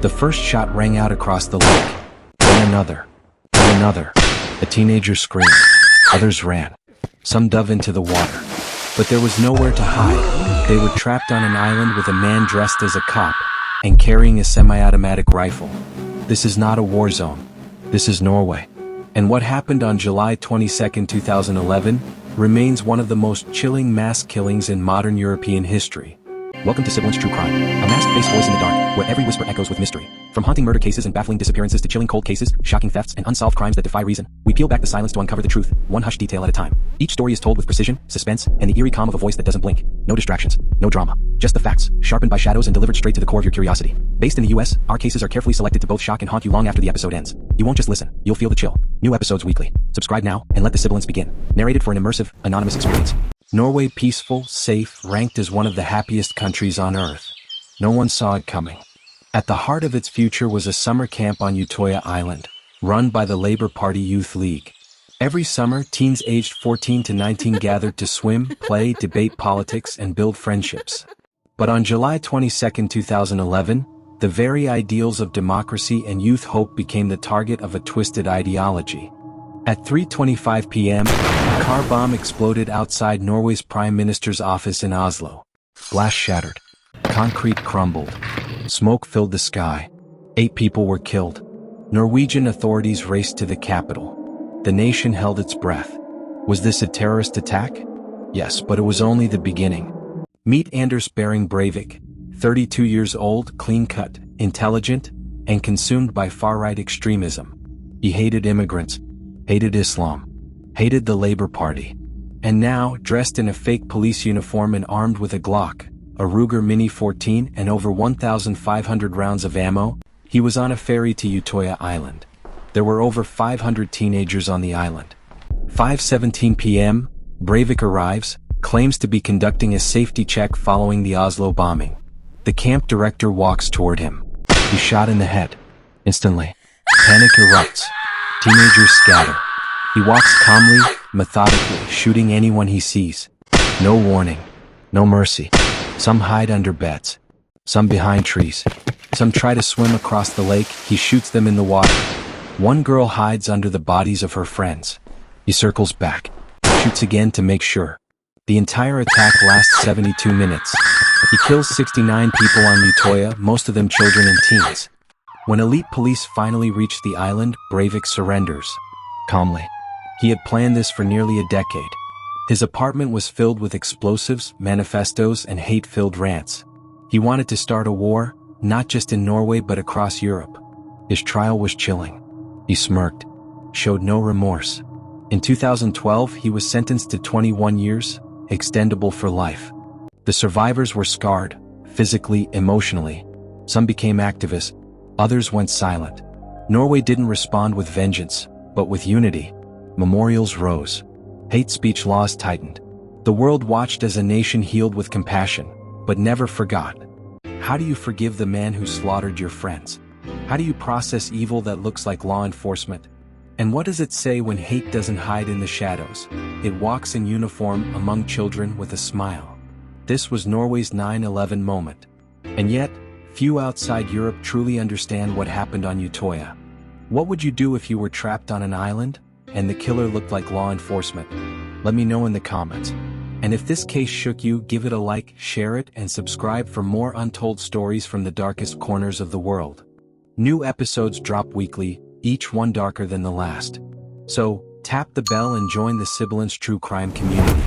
The first shot rang out across the lake. Then another. Then another. A teenager screamed. Others ran. Some dove into the water. But there was nowhere to hide. They were trapped on an island with a man dressed as a cop and carrying a semi-automatic rifle. This is not a war zone. This is Norway. And what happened on July 22, 2011, remains one of the most chilling mass killings in modern European history. Welcome to Sibilance True Crime, a masked-faced voice in the dark, where every whisper echoes with mystery. From haunting murder cases and baffling disappearances to chilling cold cases, shocking thefts, and unsolved crimes that defy reason, we peel back the silence to uncover the truth, one hushed detail at a time. Each story is told with precision, suspense, and the eerie calm of a voice that doesn't blink. No distractions, no drama. Just the facts, sharpened by shadows and delivered straight to the core of your curiosity. Based in the US, our cases are carefully selected to both shock and haunt you long after the episode ends. You won't just listen, you'll feel the chill. New episodes weekly. Subscribe now, and let the Sibilance begin. Narrated for an immersive, anonymous experience. Norway, peaceful, safe, ranked as one of the happiest countries on Earth. No one saw it coming. At the heart of its future was a summer camp on Utøya Island, run by the Labour Party Youth League. Every summer, teens aged 14 to 19 gathered to swim, play, debate politics, and build friendships. But on July 22, 2011, the very ideals of democracy and youth hope became the target of a twisted ideology. At 3:25 p.m., a car bomb exploded outside Norway's Prime Minister's office in Oslo. Glass shattered. Concrete crumbled. Smoke filled the sky. 8 people were killed. Norwegian authorities raced to the capital. The nation held its breath. Was this a terrorist attack? Yes, but it was only the beginning. Meet Anders Behring Breivik, 32 years old, clean-cut, intelligent, and consumed by far-right extremism. He hated immigrants, hated Islam, hated the Labour Party. And now, dressed in a fake police uniform and armed with a Glock, a Ruger Mini 14 and over 1,500 rounds of ammo, he was on a ferry to Utøya Island. There were over 500 teenagers on the island. 5:17 p.m., Breivik arrives, claims to be conducting a safety check following the Oslo bombing. The camp director walks toward him. He's shot in the head. Instantly, panic erupts. Teenagers scatter. He walks calmly, methodically, shooting anyone he sees. No warning. No mercy. Some hide under beds. Some behind trees. Some try to swim across the lake. He shoots them in the water. One girl hides under the bodies of her friends. He circles back. Shoots again to make sure. The entire attack lasts 72 minutes. He kills 69 people on Utøya, most of them children and teens. When elite police finally reach the island, Breivik surrenders. Calmly. He had planned this for nearly a decade. His apartment was filled with explosives, manifestos, and hate-filled rants. He wanted to start a war, not just in Norway but across Europe. His trial was chilling. He smirked, showed no remorse. In 2012, he was sentenced to 21 years, extendable for life. The survivors were scarred, physically, emotionally. Some became activists. Others went silent. Norway didn't respond with vengeance, but with unity. Memorials rose. Hate speech laws tightened. The world watched as a nation healed with compassion, but never forgot. How do you forgive the man who slaughtered your friends? How do you process evil that looks like law enforcement? And what does it say when hate doesn't hide in the shadows? It walks in uniform among children with a smile. This was Norway's 9/11 moment. And yet, few outside Europe truly understand what happened on Utøya. What would you do if you were trapped on an island, and the killer looked like law enforcement? Let me know in the comments. And if this case shook you, give it a like, share it, and subscribe for more untold stories from the darkest corners of the world. New episodes drop weekly, each one darker than the last. So, tap the bell and join the Sibilance True Crime community.